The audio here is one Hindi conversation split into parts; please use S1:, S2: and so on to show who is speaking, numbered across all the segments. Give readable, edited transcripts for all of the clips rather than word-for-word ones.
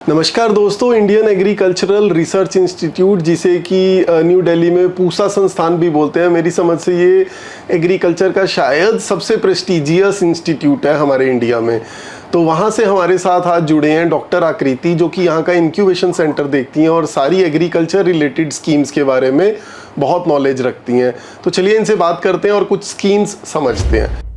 S1: नमस्कार दोस्तों, इंडियन एग्रीकल्चरल रिसर्च इंस्टीट्यूट, जिसे कि न्यू दिल्ली में पूसा संस्थान भी बोलते हैं, मेरी समझ से ये एग्रीकल्चर का शायद सबसे प्रेस्टिजियस इंस्टीट्यूट है हमारे इंडिया में। तो वहाँ से हमारे साथ आज जुड़े हैं डॉक्टर आकृति, जो कि यहाँ का इंक्यूबेशन सेंटर देखती हैं और सारी एग्रीकल्चर रिलेटेड स्कीम्स के बारे में बहुत नॉलेज रखती हैं। तो चलिए इनसे बात करते हैं और कुछ स्कीम्स समझते हैं।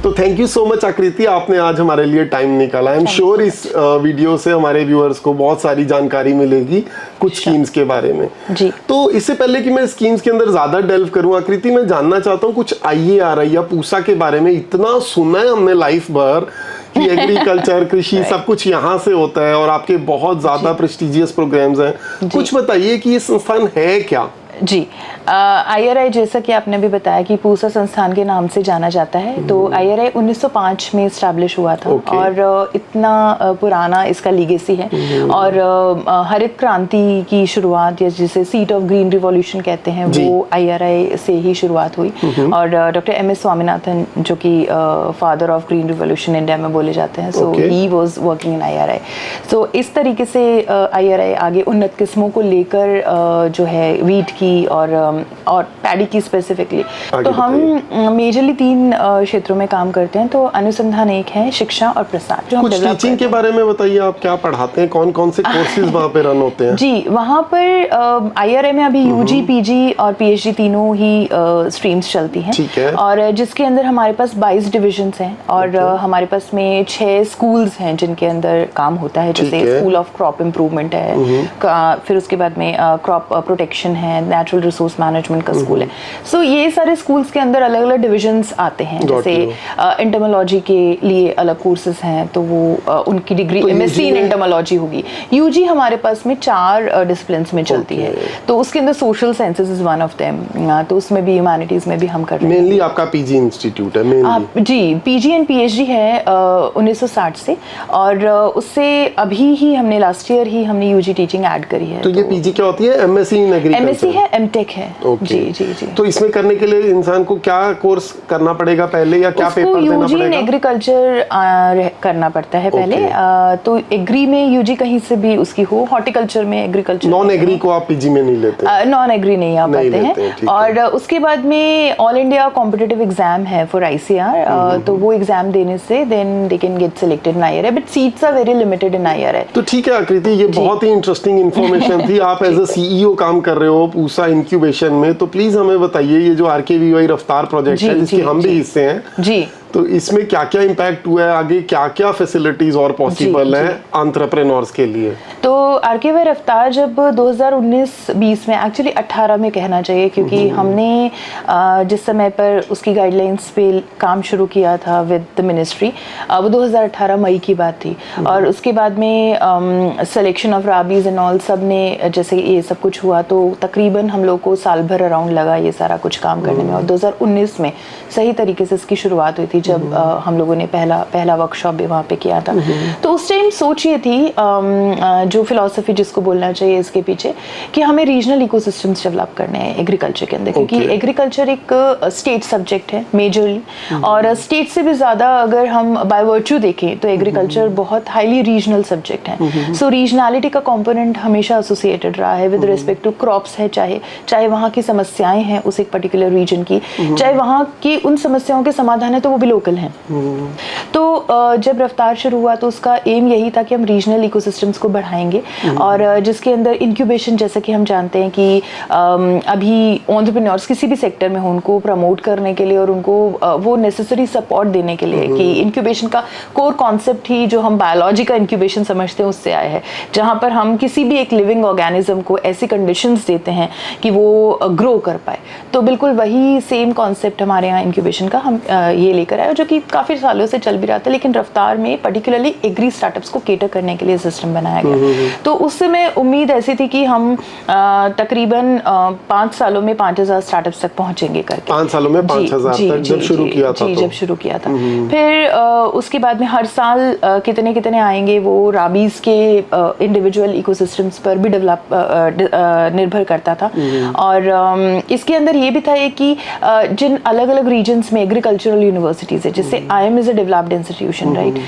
S1: तो थैंक यू सो मच आकृति, आपने आज हमारे लिए टाइम निकाला। आई एम श्योर इस वीडियो से हमारे व्यूअर्स को बहुत सारी जानकारी मिलेगी कुछ स्कीम्स के बारे में
S2: जी।
S1: तो इससे पहले कि मैं स्कीम्स के अंदर ज्यादा डेल्व करूं आकृति, मैं जानना चाहता हूं कुछ IARI या पूसा के बारे में। इतना सुना है हमने लाइफ भर कि एग्रीकल्चर कृषि सब कुछ यहाँ से होता है और आपके बहुत ज्यादा प्रेस्टिजियस प्रोग्राम्स हैं। कुछ बताइए कि ये संस्थान है क्या?
S2: जी, IRI जैसा कि आपने भी बताया कि पूसा संस्थान के नाम से जाना जाता है। तो IRI 1905 में स्टैब्लिश हुआ था और इतना पुराना इसका लीगेसी है। और हरित क्रांति की शुरुआत, या जिसे सीट ऑफ ग्रीन रिवॉल्यूशन कहते हैं, वो IRI से ही शुरुआत हुई। और डॉक्टर MS स्वामीनाथन, जो कि father of green revolution India में बोले जाते हैं, so he was working in IRI। So इस तरीके से IRI आगे उन्नत किस्मों को लेकर जो है वीट की और पैडी की स्पेसिफिकली, तो हम मेजरली 3 क्षेत्रों में काम करते हैं। तो अनुसंधान एक है, शिक्षा और प्रसार। जो
S1: कुछ टीचिंग के बारे में बताइए, आप क्या पढ़ाते हैं, कौन कौन से कोर्सेज वहाँ पे रन होते हैं? जी,
S2: वहाँ पर IRI में अभी UG, PG और PhD तीनों ही स्ट्रीम्स चलती हैं।
S1: ठीक है।
S2: और जिसके अंदर हमारे पास 22 डिविजन्स हैं और हमारे पास में 6 स्कूल्स हैं जिनके अंदर काम होता है। जैसे स्कूल ऑफ क्रॉप इम्प्रूवमेंट है, फिर उसके बाद में क्रॉप प्रोटेक्शन है, नेचुरल रिसोर्स मैनेजमेंट का स्कूल है। सो ये सारे स्कूल्स के अंदर अलग अलग डिविजन्स आते हैं। जैसे एंटोमोलॉजी के लिए अलग कोर्सेज हैं, तो वो उनकी डिग्री MSc इन एंटोमोलॉजी होगी। UG हमारे पास में 4 डिसिप्लिन्स में चलती है। तो उसके अंदर social sciences is one of them. तो उसमें भी ह्यूमैनिटीज में भी हम कर रहे हैं।
S1: मेनली आपका PG इंस्टीट्यूट है मेनली?
S2: जी, PG एंड PhD है 1960 से, और उससे अभी ही हमने लास्ट ईयर ही हमने UG टीचिंग ऐड करी है।
S1: तो ये PG क्या होती है? MSc in agriculture?
S2: MSc है, MTech है। जी जी जी।
S1: तो इसमें करने के लिए इंसान को क्या कोर्स करना पड़ेगा पहले, या क्या पेपर देना पड़ेगा?
S2: UG इन एग्रीकल्चर करना पड़ता है पहले। तो एग्री में UG कहीं से भी उसकी हो, हॉर्टिकल्चर में एग्रीकल्चर।
S1: नॉन एग्री को आप PG में नहीं लेते?
S2: नॉन एग्री नहीं आ पाते हैं। और उसके बाद में ऑल इंडिया कॉम्पिटिटिव एग्जाम है फॉर ICR। तो वो एग्जाम देने से then they can get selected in IRI, but seats are very limited in IRI।
S1: तो ठीक है आकृति, ये बहुत ही इंटरेस्टिंग इन्फॉर्मेशन थी। आप एज अ CEO काम कर रहे हो पूसा इंक्यूबेशन में, तो प्लीज हमें बताइए ये जो RKVY रफ्तार प्रोजेक्ट है, जिसके हम भी हिस्से हैं जी, तो इसमें क्या क्या इम्पैक्ट हुआ है, आगे क्या क्या फैसिलिटीज और पॉसिबल है एंटरप्रेन्योर्स के लिए?
S2: तो RKVY रफ्तार जब 2019-20 में, एक्चुअली 18 में कहना चाहिए, क्योंकि हमने जिस समय पर उसकी गाइडलाइंस पे काम शुरू किया था विद द मिनिस्ट्री, वो 2018 मई की बात थी। और उसके बाद में सिलेक्शन ऑफ राबीज एंड ऑल, सब ने जैसे ये सब कुछ हुआ, तो तकरीबन हम लोग को साल भर अराउंड लगा ये सारा कुछ काम करने में। और 2019 में सही तरीके से इसकी शुरुआत हुई थी, जब हम लोगों ने पहला वर्कशॉप भी वहाँ पे किया था। तो उस टाइम सोच ये थी, जो फिलॉसफी जिसको बोलना चाहिए इसके पीछे, कि हमें रीजनल इकोसिस्टम्स डेवलप करने हैं एग्रीकल्चर के अंदर, क्योंकि एग्रीकल्चर एक स्टेट सब्जेक्ट है मेजरली, और स्टेट से भी ज़्यादा अगर हम बाय वर्च्यू देखें तो एग्रीकल्चर बहुत हाईली रीजनल सब्जेक्ट है। सो रीजनैलिटी का कॉम्पोनेंट हमेशा एसोसिएटेड रहा है विद रिस्पेक्ट टू क्रॉप्स है, चाहे वहाँ की समस्याएं हैं उस एक पर्टिकुलर रीजन की, चाहे वहाँ की उन समस्याओं के समाधान है तो वो भी लोकल हैं। तो जब रफ्तार शुरू हुआ तो उसका एम यही था कि हम रीजनल इकोसिस्टम्स को बढ़ाएंगे, और जिसके अंदर इंक्यूबेशन, जैसा कि हम जानते हैं कि अभी एंटरप्रेन्योर्स किसी भी सेक्टर में हो, उनको प्रमोट करने के लिए और उनको वो नेसेसरी सपोर्ट देने के लिए, कि इंक्यूबेशन का कोर कॉन्सेप्ट ही जो हम बायोलॉजी का इंक्यूबेशन समझते हैं उससे आया है, जहाँ पर हम किसी भी एक लिविंग ऑर्गेनिज्म को ऐसी कंडीशंस देते हैं कि वो ग्रो कर पाए। तो बिल्कुल वही सेम कॉन्सेप्ट हमारे यहाँ इंक्यूबेशन का हम ये लेकर वगैरह है जो कि काफ़ी सालों से चल भी रहा था, लेकिन रफ्तार में पर्टिकुलरली एग्री स्टार्टअप्स को केटर करने के लिए सिस्टम बनाया गया। तो उस समय उम्मीद ऐसी थी कि हम तकरीबन 5 सालों में 5000 स्टार्टअप्स तक पहुंचेंगे करके।
S1: 5 सालों में 5000 तक जब शुरू किया था,
S2: जब शुरू किया था। फिर उसके बाद में हर साल कितने कितने आएंगे वो राबीज के इंडिविजुअल इकोसिस्टम्स पर भी निर्भर करता था। और इसके अंदर ये भी था कि जिन अलग अलग रीजन्स में एग्रीकल्चरल यूनिवर्सिटीज़ है, जैसे IIM is a developed institution, right,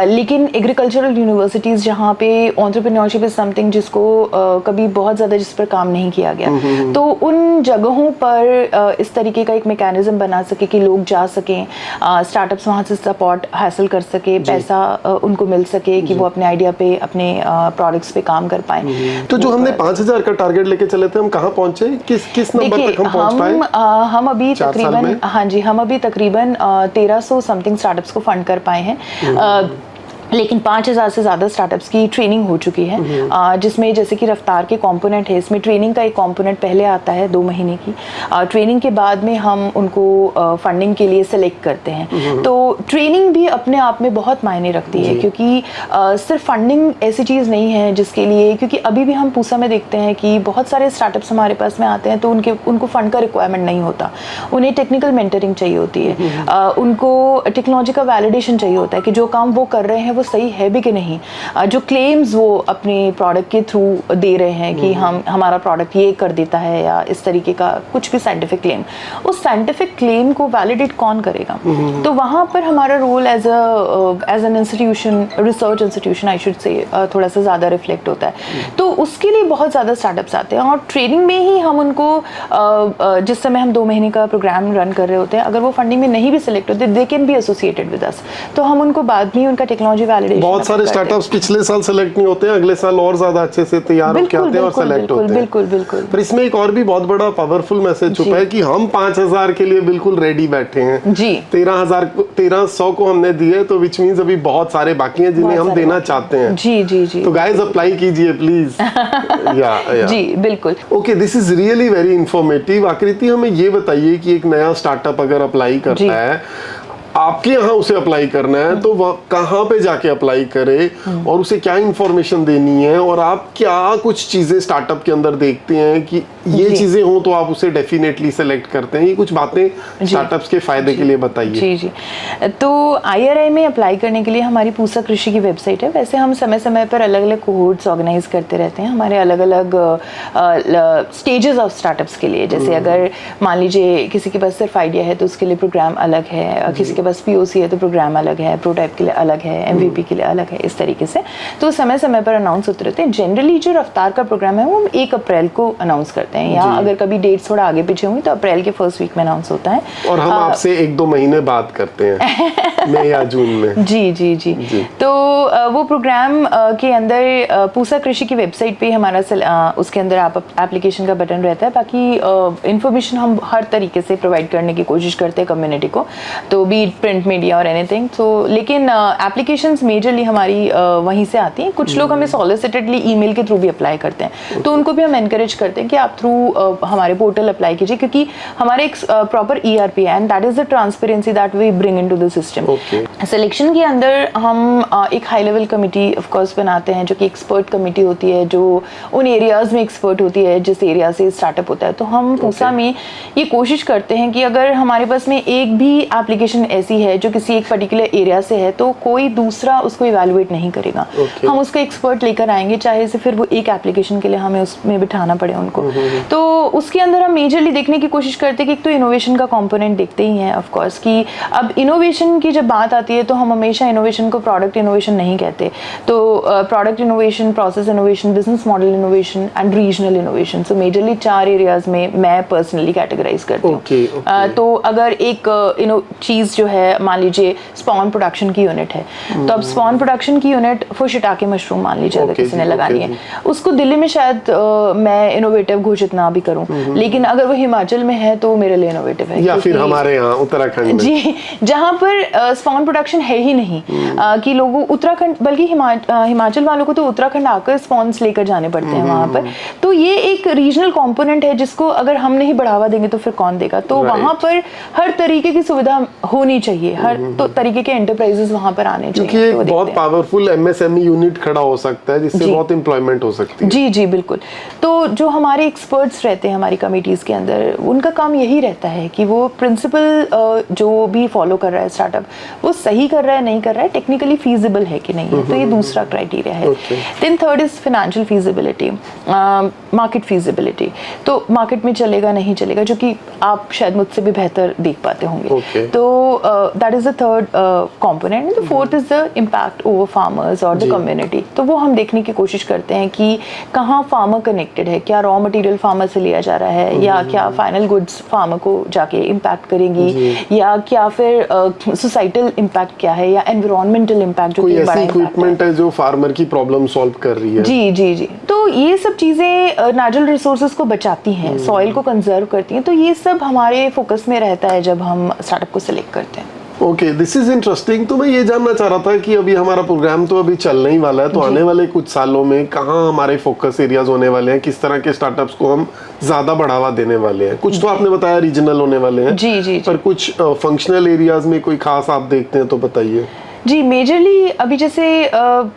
S2: लेकिन एग्रीकल्चरल यूनिवर्सिटीज़ जहाँ पे एंटरप्रेन्योरशिप इज़ समथिंग जिसको कभी बहुत ज़्यादा जिस पर काम नहीं किया गया, तो उन जगहों पर इस तरीके का एक मैकेनिज्म बना सके कि लोग जा सकें, स्टार्टअप्स वहाँ से सपोर्ट हासिल कर सके, पैसा उनको मिल सके कि वो अपने आइडिया पे, अपने प्रोडक्ट्स पे काम कर पाए।
S1: तो जो हमने 5000 का टारगेट लेके चले थे, हम कहाँ पहुंचे, किस नंबर तक हम पहुंच पाए?
S2: हम अभी तकरीबन, हाँ जी, हम अभी तकरीबन 1300 समथिंग स्टार्टअप्स को फंड कर पाए हैं। लेकिन 5000 से ज़्यादा स्टार्टअप्स की ट्रेनिंग हो चुकी है, जिसमें जैसे कि रफ्तार के कंपोनेंट है, इसमें ट्रेनिंग का एक कंपोनेंट पहले आता है 2 महीने की। ट्रेनिंग के बाद में हम उनको फंडिंग के लिए सेलेक्ट करते हैं। तो ट्रेनिंग भी अपने आप में बहुत मायने रखती है, क्योंकि सिर्फ फंडिंग ऐसी चीज़ नहीं है जिसके लिए, क्योंकि अभी भी हम पूसा में देखते हैं कि बहुत सारे स्टार्टअप्स हमारे पास में आते हैं तो उनको फंड का रिक्वायरमेंट नहीं होता, उन्हें टेक्निकल मेंटरिंग चाहिए होती है, उनको टेक्नोलॉजी का वैलिडेशन चाहिए होता है कि जो काम वो कर रहे हैं वो सही है भी कि नहीं, जो क्लेम्स वो अपने प्रोडक्ट के थ्रू दे रहे हैं कि हमारा प्रोडक्ट ये कर देता है, या इस तरीके का कुछ भी साइंटिफिक क्लेम, उस साइंटिफिक क्लेम को वैलिडेट कौन करेगा। तो वहाँ पर हमारा role as an institution, research institution I should say, थोड़ा सा ज़्यादा रिफ्लेक्ट होता है। तो उसके लिए बहुत ज़्यादा स्टार्टअप्स आते हैं, और ट्रेनिंग में ही हम उनको जिस समय हम 2 महीने का प्रोग्राम रन कर रहे होते हैं, अगर वो फंडिंग में नहीं भी सिलेक्ट होते, they can be associated with us, तो हम उनको बाद में उनका टेक्नोलॉजी वैलिडेशन,
S1: बहुत सारे स्टार्टअप्स पिछले साल सेलेक्ट नहीं होते हैं, अगले साल और ज्यादा अच्छे से तैयार होकर आते हैं और सेलेक्ट होते हैं।
S2: बिल्कुल बिल्कुल।
S1: पर इसमें एक और भी बहुत बड़ा पावरफुल मैसेज छुपा है कि हम 5000 के लिए बिल्कुल रेडी बैठे हैं
S2: जी।
S1: 1300 को हमने दिए, तो विच मींस अभी बहुत सारे बाकी हैं जिन्हें हम देना चाहते हैं।
S2: जी जी जी।
S1: तो गाइस अप्लाई कीजिए प्लीज। या
S2: जी बिल्कुल।
S1: Okay, this is really very informative. आकृति, हमें ये बताइए कि एक नया स्टार्टअप अगर अप्लाई करता है, आपके यहाँ उसे अप्लाई करना है, तो वह कहाँ पे जाके अप्लाई करे और उसे क्या इंफॉर्मेशन देनी है, और आप क्या कुछ चीजें स्टार्टअप के अंदर देखते हैं कि ये चीजें हो तो आप उसे डेफिनेटली सेलेक्ट करते हैं, ये कुछ बातें स्टार्टअप्स के फायदे के लिए बताइए।
S2: जी जी। तो IRI में अप्लाई करने के लिए हमारी पूसा कृषि की वेबसाइट है। वैसे हम समय समय पर अलग अलग कोहोर्ट्स ऑर्गेनाइज करते रहते हैं, हमारे अलग अलग स्टेजेस ऑफ स्टार्टअप्स के लिए। जैसे अगर मान लीजिए किसी के पास सिर्फ आइडिया है तो उसके लिए प्रोग्राम अलग है, किसी के पास POC है तो प्रोग्राम अलग है, प्रोटाइप के लिए अलग है, MVP के लिए अलग है, इस तरीके से। तो समय समय पर अनाउंस होते रहते हैं। जनरली जो रफ्तार का प्रोग्राम है वो हम 1 अप्रैल को अनाउंस करते हैं, या अगर कभी डेट्स थोड़ा आगे पीछे हुई तो अप्रैल के फर्स्ट वीक में अनाउंस होता है।
S1: और हम आपसे 1-2 महीने बात करते हैं मई या जून में।
S2: जी जी जी, जी। तो वो प्रोग्राम के अंदर पूसा कृषि की वेबसाइट पे हमारा उसके अंदर आप एप्लीकेशन का बटन रहता है। बाकी इंफॉर्मेशन हम हर तरीके से प्रोवाइड करने की कोशिश करते हैं कम्युनिटी को, तो बी प्रिंट मीडिया और एनीथिंग। तो लेकिन एप्लीकेशंस मेजरली हमारी वहीं से आती हैं। कुछ लोग हमें सॉलिसिटेडली ईमेल के थ्रू भी अप्लाई करते हैं, तो उनको भी हम एनकरेज करते हैं कि आप थ्रू हमारे पोर्टल अप्लाई कीजिए, क्योंकि हमारे एक प्रॉपर ERP है, and that is the transparency that we bring into the system. Selection के अंदर हम एक high level committee of course बनाते हैं, जो कि एक्सपर्ट कमिटी होती है, जो उन एरियाज में एक्सपर्ट होती है जिस एरिया से स्टार्टअप होता है। तो हम पूसा में ये कोशिश करते हैं कि अगर हमारे पास में एक भी एप्लीकेशन ऐसी है जो किसी एक पर्टिकुलर एरिया से है, तो कोई दूसरा उसको इवैल्यूएट नहीं करेगा। हम उसका एक्सपर्ट लेकर आएंगे, चाहे से फिर वो एक एप्लीकेशन के लिए हमें उसमें बिठाना पड़े उनको। तो उसके अंदर हम मेजरली देखने की कोशिश करते हैं कि एक तो इनोवेशन का कंपोनेंट देखते ही हैं ऑफ कोर्स, कि अब इनोवेशन की जब बात आती है तो हम हमेशा इनोवेशन को प्रोडक्ट इनोवेशन नहीं कहते। तो product innovation, process innovation, business model innovation and regional innovation, so majorly 4 areas में मैं पर्सनली कैटेगराइज करती हूँ। तो अगर एक चीज़ जो है, मान लीजिए स्पॉन प्रोडक्शन की यूनिट है, तो अब स्पॉन प्रोडक्शन की यूनिट फॉर शिटाके मशरूम मान लीजिए अगर किसी ने लगानी है, उसको दिल्ली में शायद मैं इनोवेटिव घोषित ना भी करूं, लेकिन अगर वो हिमाचल में है तो मेरे लिए इनोवेटिव है,
S1: या फिर हमारे यहाँ उत्तराखंड में
S2: जी, जहाँ पर स्पॉन प्रोडक्शन है ही नहीं कि लोगों उत्तराखंड, बल्कि हिमाचल वालों को तो उत्तराखंड आकर स्पॉन्स लेकर जाने पड़ते हैं वहाँ पर। तो ये एक रीजनल कंपोनेंट है जिसको अगर हम नहीं बढ़ावा देंगे तो फिर कौन देगा। तो वहाँ पर हर तरीके की सुविधा होनी चाहिए, हर तो तरीके के एंटरप्राइजेस वहाँ पर आने चाहिए।
S1: क्योंकि एक बहुत पावरफुल MSME यूनिट खड़ा हो सकता है जिससे बहुत एम्प्लॉयमेंट हो सकती है।
S2: जी जी बिल्कुल। तो जो हमारे एक्सपर्ट्स रहते हैं हमारी कमिटीज़ के अंदर, उनका काम यही रहता है कि वो प्रिंसिपल जो भी फॉलो कर रहा है स्टार्टअप, वो सही कर रहा है नहीं कर रहा है, टेक्निकली फीजिबल है कि नहीं है। तो ये दूसरा क्राइटेरिया है। Then third is financial feasibility, market feasibility. तो मार्केट में चलेगा नहीं चलेगा, जो कि आप शायद मुझसे भी बेहतर देख पाते होंगे। तो that is the third component. The fourth is the impact over farmers और द कम्युनिटी। तो वो हम देखने की कोशिश करते हैं कि कहाँ फार्मर कनेक्टेड है, क्या रॉ मटेरियल फार्मर से लिया जा रहा है, या क्या फाइनल गुड्स फार्मर को जाके इम्पैक्ट करेंगी, या क्या फिर सोसाइटल इम्पैक्ट क्या है, या एनवायरमेंटल इम्पैक्ट जो कि बड़ा
S1: इक्विपमेंट है जो फार्मर की प्रॉब्लम सॉल्व कर रही है।
S2: जी जी जी। तो ये सब चीजें नेचुरल रिसोर्सेज को बचाती हैं, सॉइल को कंजर्व करती हैं। तो ये सब हमारे फोकस में रहता है जब हम स्टार्टअप को सिलेक्ट करते हैं।
S1: Okay, this is interesting. तो मैं ये जानना चाह रहा था कि अभी हमारा प्रोग्राम तो अभी चलने ही वाला है, तो आने वाले कुछ सालों में कहाँ हमारे फोकस एरियाज होने वाले हैं, किस तरह के स्टार्टअप्स को हम ज्यादा बढ़ावा देने वाले हैं? कुछ तो आपने बताया रीजनल होने वाले हैं, जी, पर कुछ फंक्शनल एरियाज में कोई खास आप देखते हैं तो बताइए।
S2: जी, मेजरली अभी जैसे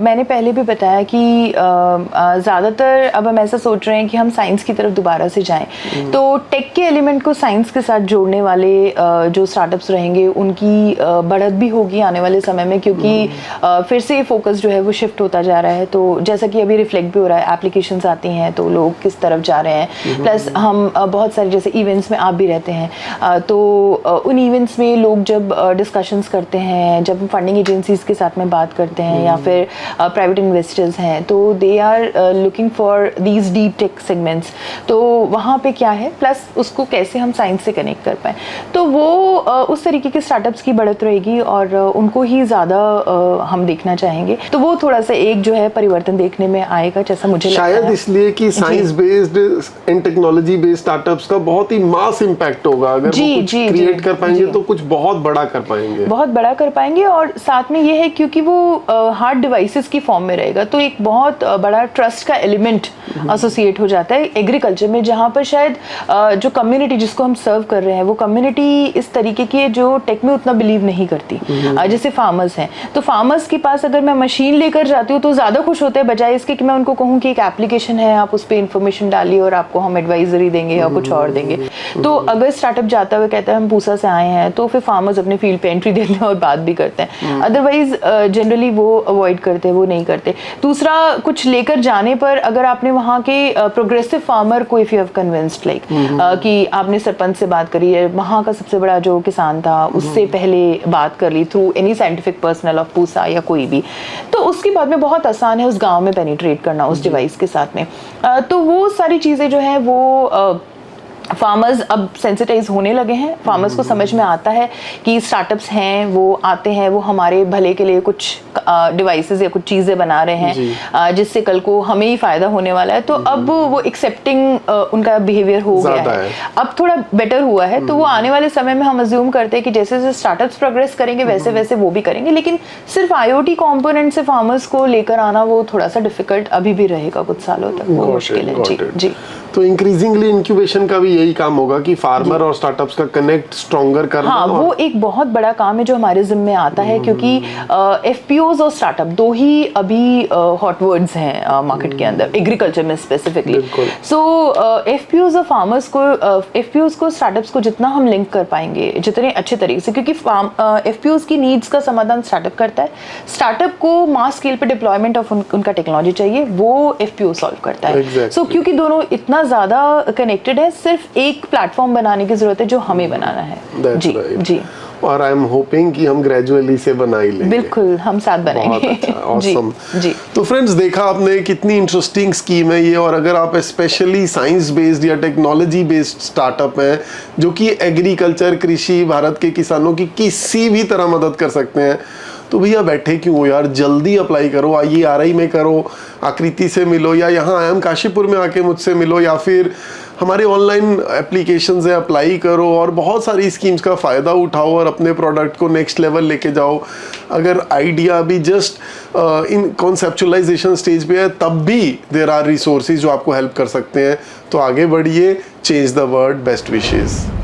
S2: मैंने पहले भी बताया कि ज़्यादातर अब हम ऐसा सोच रहे हैं कि हम साइंस की तरफ दोबारा से जाएं। तो टेक के एलिमेंट को साइंस के साथ जोड़ने वाले जो स्टार्टअप्स रहेंगे उनकी बढ़त भी होगी आने वाले समय में, क्योंकि फिर से फोकस जो है वो शिफ्ट होता जा रहा है। तो जैसा कि अभी रिफ्लेक्ट भी हो रहा है, एप्लीकेशंस आती हैं तो लोग किस तरफ जा रहे हैं। प्लस हम बहुत सारे जैसे इवेंट्स में आप भी रहते हैं, तो उन इवेंट्स में लोग जब डिस्कशंस करते हैं, जब फंडिंग एजेंसीज के साथ में बात करते हैं या फिर प्राइवेट इन्वेस्टर्स हैं, तो they are looking for these deep tech segments. तो वहाँ पे क्या है, प्लस उसको कैसे हम साइंस से कनेक्ट कर पाएँ, तो वो उस तरीके के स्टार्टअप्स की बढ़त रहेगी और उनको ही ज़्यादा हम देखना चाहेंगे। तो वो थोड़ा सा एक जो है परिवर्तन देखने में आएगा, जैसा मुझे लगता है।
S1: शायद इसलिए कि science based and technology based startups का बहुत ही मास इम्पैक्ट होगा। अगर वो कुछ क्रिएट कर पाएंगे तो कुछ बहुत बड़ा कर पाएंगे, बहुत
S2: बड़ा कर पाएंगे। और साथ में ये है क्योंकि वो हार्ड डिवाइसेस की फॉर्म में रहेगा, तो एक बहुत बड़ा ट्रस्ट का एलिमेंट एसोसिएट हो जाता है एग्रीकल्चर में, जहाँ पर शायद जो कम्युनिटी जिसको हम सर्व कर रहे हैं वो कम्युनिटी इस तरीके की है जो टेक में उतना बिलीव नहीं करती। जैसे फार्मर्स हैं, तो फार्मर्स के पास अगर मैं मशीन लेकर जाती हूँ तो ज़्यादा खुश होते हैं, बजाय इसके कि मैं उनको कहूँ कि एक एप्लीकेशन है, आप उस पर इंफॉर्मेशन डालिए और आपको हम एडवाइजरी देंगे या कुछ और देंगे। तो अगर स्टार्टअप जाता हुआ कहता है हम पूसा से आए हैं, तो फिर फार्मर्स अपने फील्ड पे एंट्री देते हैं और बात भी करते हैं। अदरवाइज जनरली वो अवॉइड करते हैं, वो नहीं करते। दूसरा, कुछ लेकर जाने पर अगर आपने वहाँ के प्रोग्रेसिव फार्मर को if you have convinced like कि आपने सरपंच से बात करी है, वहाँ का सबसे बड़ा जो किसान था उससे पहले बात कर ली through any scientific personal of Pusa या कोई भी, तो उसके बाद में बहुत आसान है उस गांव में पेनिट्रेट करना उस डिवाइस के साथ में। तो वो सारी चीज़ें जो है वो फार्मर्स अब सेंसिटाइज होने लगे हैं। फार्मर्स को समझ में आता है कि स्टार्टअप्स हैं, वो आते हैं, वो हमारे भले के लिए कुछ डिवाइसेस या कुछ चीज़ें बना रहे हैं जिससे कल को हमें ही फायदा होने वाला है। तो अब वो एक्सेप्टिंग उनका बिहेवियर हो गया है, अब थोड़ा बेटर हुआ है। तो वो आने वाले समय में हम अज्यूम करते हैं कि जैसे जैसे स्टार्टअप्स प्रोग्रेस करेंगे वैसे वैसे वो भी करेंगे, लेकिन सिर्फ IoT कॉम्पोनेंट से फार्मर्स को लेकर आना वो थोड़ा सा डिफिकल्ट अभी भी रहेगा कुछ सालों तक, वो मुश्किल है। जी जी।
S1: तो इंक्रीजिंगली इंक्यूबेशन का भी यही काम होगा कि फार्मर और स्टार्टअप्स का कनेक्ट स्ट्रॉन्गर करना।
S2: हाँ, वो एक बहुत बड़ा काम है जो हमारे जिम्मे आता है, क्योंकि FPOs और स्टार्टअप्स दो ही अभी हॉट वर्ड्स हैं मार्केट के अंदर, एग्रीकल्चर में स्पेसिफिकली। सो FPOs और फार्मर्स को, FPOs को स्टार्टअप्स को जितना हम लिंक कर पाएंगे जितने अच्छे तरीके से, क्योंकि FPOs की नीड्स का समाधान स्टार्टअप करता है। स्टार्टअप को मास स्केल पे डिप्लॉयमेंट ऑफ उनका टेक्नोलॉजी चाहिए, वो FPO सॉल्व करता है। सो क्योंकि दोनों इतना ज्यादा कनेक्टेड है, सिर्फ एक प्लेटफॉर्म बनाने की जरूरत है जो हमें बनाना है। जी जी।
S1: और आई एम होपिंग कि हम ग्रेजुअली से बना ही लेंगे।
S2: बिल्कुल, हम साथ बनाएंगे।
S1: अच्छा, awesome।
S2: जी।
S1: तो फ्रेंड्स, देखा आपने कितनी इंटरेस्टिंग स्कीम है ये। और अगर आप स्पेशली साइंस बेस्ड या टेक्नोलॉजी बेस्ड स्टार्टअप है जो कि एग्रीकल्चर, कृषि, भारत के किसानों की किसी भी तरह मदद कर सकते हैं, तो भैया बैठे क्यों हो यार, जल्दी अप्लाई करो, आइए RI में करो, आकृति से मिलो, या यहाँ IIM काशीपुर में आके मुझसे मिलो, या फिर हमारे ऑनलाइन एप्लीकेशंस है, अप्लाई करो और बहुत सारी स्कीम्स का फ़ायदा उठाओ और अपने प्रोडक्ट को नेक्स्ट लेवल लेके जाओ। अगर आइडिया अभी जस्ट इन कॉन्सेप्चुअलाइजेशन स्टेज पे है, तब भी देयर आर रिसोर्सेज जो आपको हेल्प कर सकते हैं। तो आगे बढ़िए, change the world, best wishes.